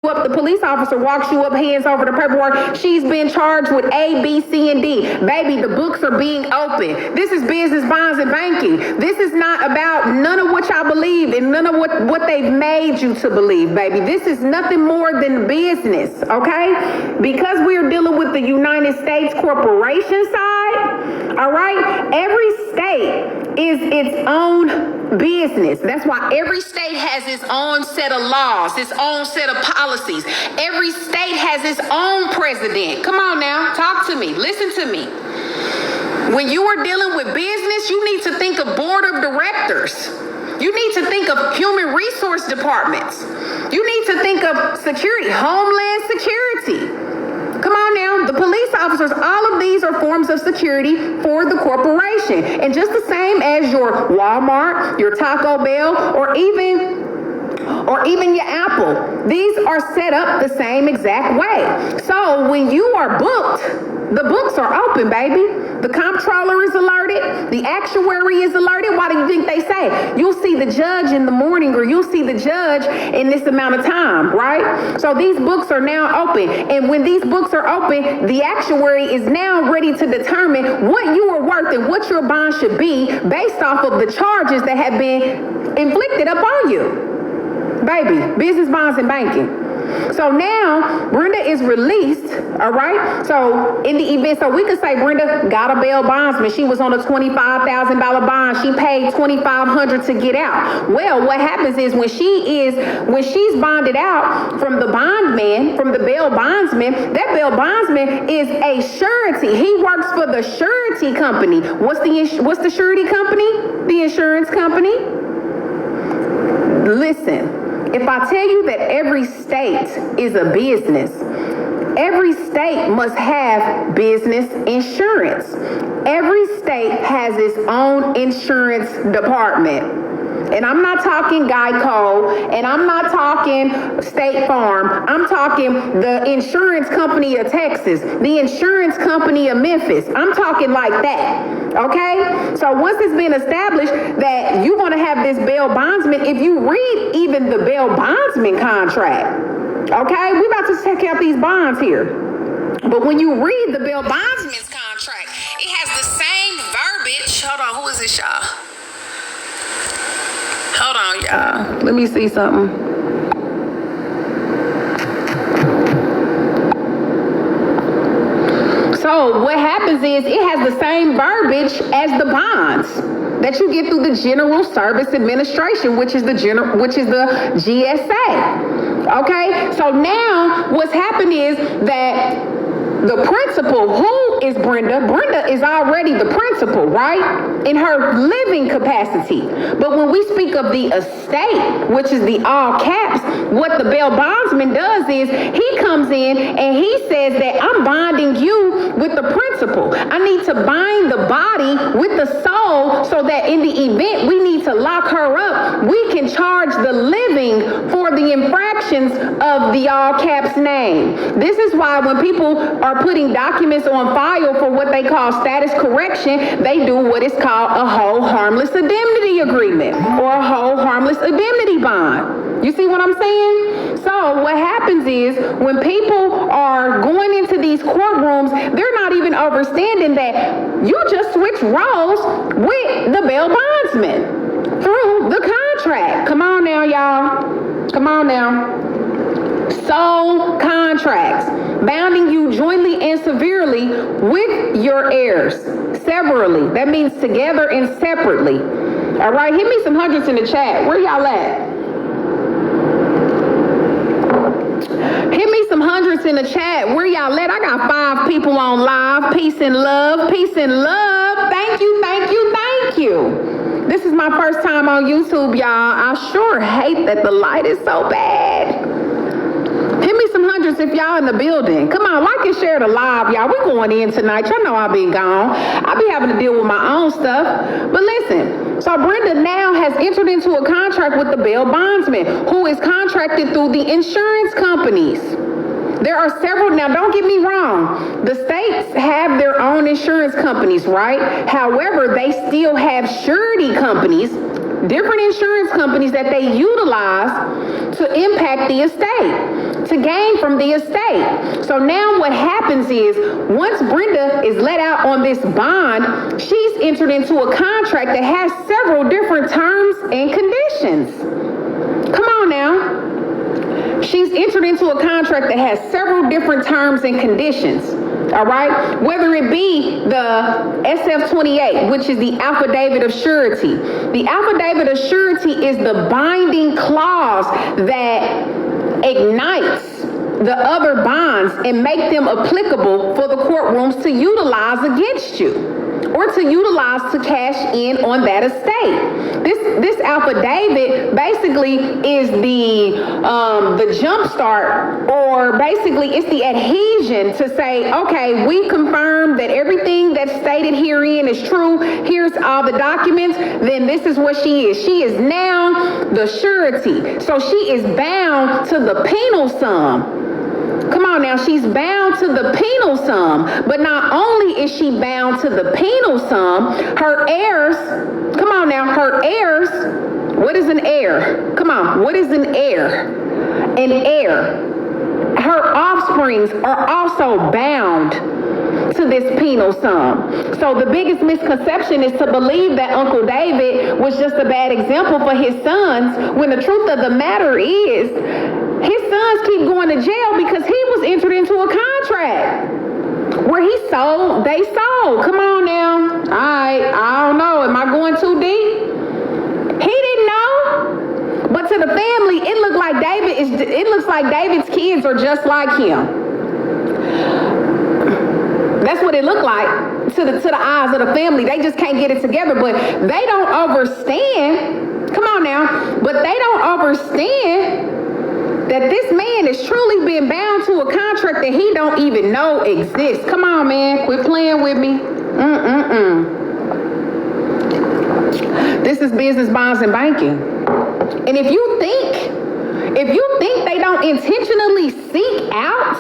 up, the police officer walks you up, hands over the paperwork. She's been charged with A, B, C, and D. Baby, the books are being opened. This is business, bonds, and banking. This is not about none of what y'all believe and none of what they've made you to believe, baby. This is nothing more than business, okay? Because we're dealing with the United States corporation side, all right? Every state is its own business. That's why every state has its own set of laws, its own set of policies. Every state has its own president. Come on now, talk to me, listen to me. When you are dealing with business, you need to think of board of directors. You need to think of human resource departments. You need to think of security, homeland security. Come on now, the police officers, all of these are forms of security for the corporation. And just the same as your Walmart, your Taco Bell, or even your Apple, these are set up the same exact way. So when you are booked, the books are open, baby. The comptroller is alerted. The actuary is alerted. Why do you think they say? You'll see the judge in the morning, or you'll see the judge in this amount of time, right? So these books are now open. And when these books are open, the actuary is now ready to determine what you are worth and what your bond should be based off of the charges that have been inflicted upon you. Baby, business, bonds, and banking. So now Brenda is released, all right? So in the event, so we could say Brenda got a bail bondsman. She was on a $25,000 bond. She paid $2,500 to get out. Well, what happens is when she's bonded out from the bondman, from the bail bondsman, that bail bondsman is a surety. He works for the surety company. What's the surety company? The insurance company. Listen. If I tell you that every state is a business, every state must have business insurance. Every state has its own insurance department. And I'm not talking Geico, and I'm not talking State Farm. I'm talking the insurance company of Texas, the insurance company of Memphis. I'm talking like that, okay? So once it's been established that you want to have this bail bondsman, if you read even the bail bondsman contract, okay? We're about to check out these bonds here. But when you read the bail bondsman's contract, it has the same verbiage. Hold on, who is this, y'all? Hold on, y'all. Let me see something. So what happens is it has the same verbiage as the bonds that you get through the General Service Administration, which is the GSA. Okay? So now what's happened is that the principal, who is Brenda? Brenda is already the principal, right? In her living capacity. But when we speak of the estate, which is the all caps, what the bail bondsman does is he comes in and he says that I'm bonding you with the principal. I need to bind the body with the soul so that in the event we need to lock her up, we can charge the living for the infractions of the all caps name. This is why when people are putting documents on file for what they call status correction, they do what is called a whole harmless indemnity agreement or a whole harmless indemnity bond. You see what I'm saying? So what happens is when people are going into these courtrooms, they're not even understanding that you just switch roles with the bail bondsman through the contract. Come on now, y'all. Come on now. Sole contracts, bounding you jointly and severally with your heirs, severally. That means together and separately. All right, hit me some hundreds in the chat. Where y'all at? Hit me some hundreds in the chat. Where y'all at? I got 5 people on live. Peace and love. Peace and love. Thank you, thank you, thank you. This is my first time on YouTube, y'all. I sure hate that the light is so bad. Hit me some hundreds if y'all in the building. Come on, like and share the live, y'all. We're going in tonight. Y'all know I've been gone. I be having to deal with my own stuff. But listen, so Brenda now has entered into a contract with the bail bondsman, who is contracted through the insurance companies. There are several, now don't get me wrong, the states have their own insurance companies, right? However, they still have surety companies, different insurance companies that they utilize to impact the estate. to gain from the estate. So now what happens is, once Brenda is let out on this bond, she's entered into a contract that has several different terms and conditions. Come on now. She's entered into a contract that has several different terms and conditions. All right, whether it be the SF-28, which is the affidavit of surety. The affidavit of surety is the binding clause that ignites the other bonds and make them applicable for the courtrooms to utilize against you, or to utilize to cash in on that estate. This affidavit basically is the jump start, or basically it's the adhesion to say, okay, we confirm that everything that's stated herein is true. Here's all the documents. Then this is what she is. She is now the surety. So she is bound to the penal sum. Come on now, she's bound to the penal sum. But not only is she bound to the penal sum, her heirs, come on now, her heirs, what is an heir? Come on, what is an heir? An heir. Her offsprings are also bound to this penal sum. So the biggest misconception is to believe that Uncle David was just a bad example for his sons, when the truth of the matter is, his sons keep going to jail because he was entered into a contract where he sold, they sold. Come on now. I don't know. Am I going too deep? He didn't know. But to the family, it looks like David's kids are just like him. That's what it looked like to the eyes of the family. They just can't get it together, but they don't understand. Come on now. But they don't understand that this man has truly been bound to a contract that he don't even know exists. Come on, man. Quit playing with me. This is business, bonds, and banking. And if you think they don't intentionally seek out,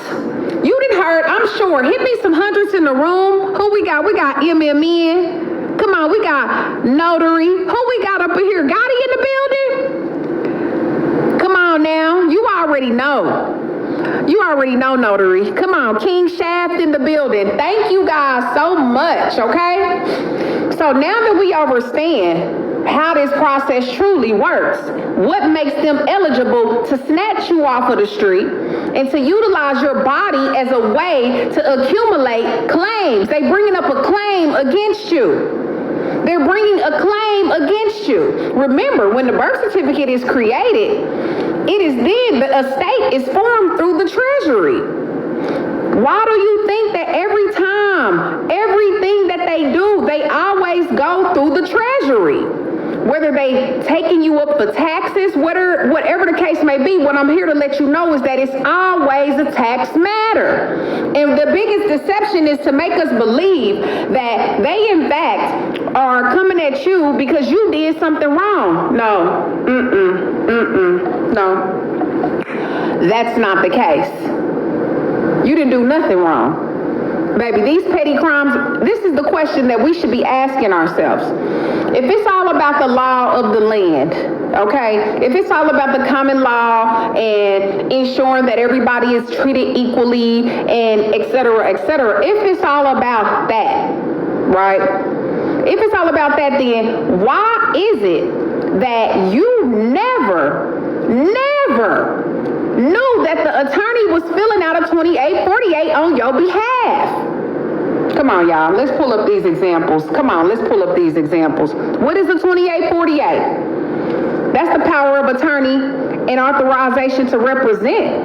you done heard, I'm sure, hit me some hundreds in the room. Who we got? We got MMN. Come on, we got Notary. Who we got up in here? Gotti in the building? Come on now, you already know. You already know, Notary. Come on, King Shaft in the building. Thank you guys so much, okay? So now that we understand how this process truly works, what makes them eligible to snatch you off of the street and to utilize your body as a way to accumulate claims. They bringing up a claim against you. They're bringing a claim against you. Remember, when the birth certificate is created, it is then the estate is formed through the treasury. Why do you think that every time, everything that they do, they always go through the treasury? Whether they taking you up for taxes, whatever the case may be, what I'm here to let you know is that it's always a tax matter. And the biggest deception is to make us believe that they, in fact, are coming at you because you did something wrong. No. No. That's not the case. You didn't do nothing wrong. Baby, these petty crimes, this is the question that we should be asking ourselves. If it's all about the law of the land, okay? If it's all about the common law and ensuring that everybody is treated equally and et cetera, if it's all about that, right? If it's all about that, then why is it that you never knew that the attorney was filling out a 2848 on your behalf? Come on, y'all. Let's pull up these examples. Come on, let's pull up these examples. What is a 2848? That's the power of attorney and authorization to represent.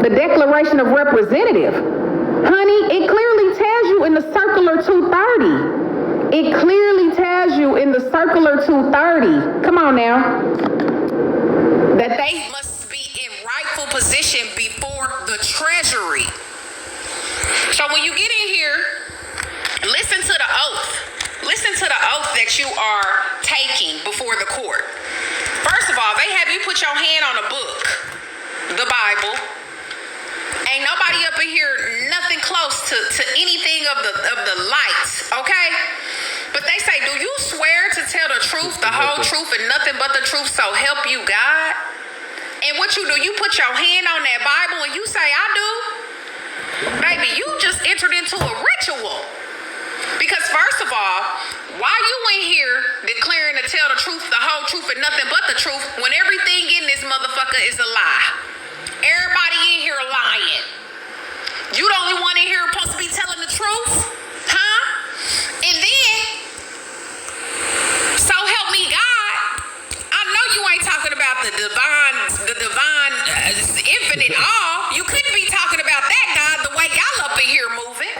The Declaration of Representative. Honey, it clearly tells you in the Circular 230. It clearly tells you in the Circular 230. Come on now. That they must be in rightful position before the Treasury. So when you get in here, listen to the oath. Listen to the oath that you are taking before the court. First of all, they have you put your hand on a book, the Bible. Ain't nobody up in here nothing close to anything of the lights, okay? But they say, do you swear to tell the truth, the whole truth, and nothing but the truth, so help you God? And what you do, you put your hand on that Bible and you say, I do. Baby, you just entered into a ritual. Because first of all, why you in here declaring to tell the truth, the whole truth, and nothing but the truth when everything in this motherfucker is a lie? Everybody in here lying. You the only one in here supposed to be telling the truth? Huh? And then, so help me God, I know you ain't talking about the divine infinite all. You couldn't be talking about that God the way y'all up in here moving.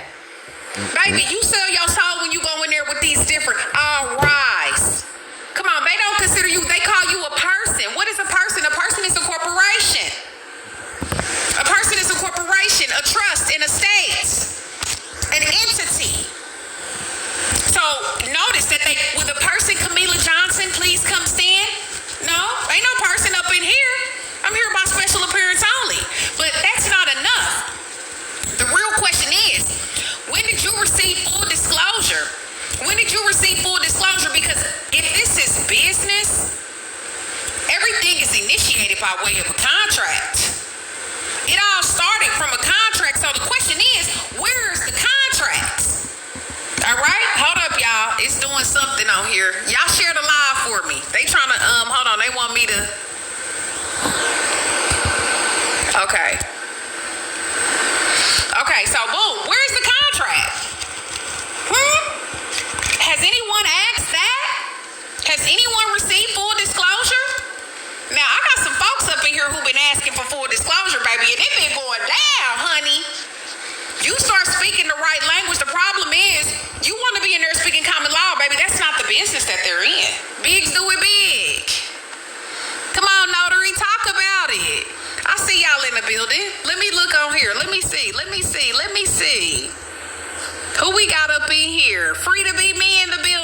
Baby, you sell your soul when you go in there with these different, all rise. Come on, they don't consider you, they call you a person. What is a person? A person is a corporation. A person is a corporation, a trust, an estate, an entity. So notice that will the person Camila Johnson please come stand? No, ain't no person up in here. I'm here by special appearance only. But that's not enough. The real question is, when did you receive full disclosure? When did you receive full disclosure? Because if this is business, everything is initiated by way of a contract. It all started from a contract. So the question is, where's the contracts? All right, hold up, y'all. It's doing something on here. Y'all share the live for me. They trying to hold on. They want me to. Okay. Okay, so boom, where's the contract? Has anyone asked that? Has anyone received full disclosure? Now, I got some folks up in here who've been asking for full disclosure, baby, and it been going down, honey. You start speaking the right language. The problem is, you want to be in there speaking common law, baby. That's not the business that they're in. Bigs do it big. Come on, notary, talk about it. I see y'all in the building. Let me look on here. Let me see. Who we got up in here? Free to be me in the building.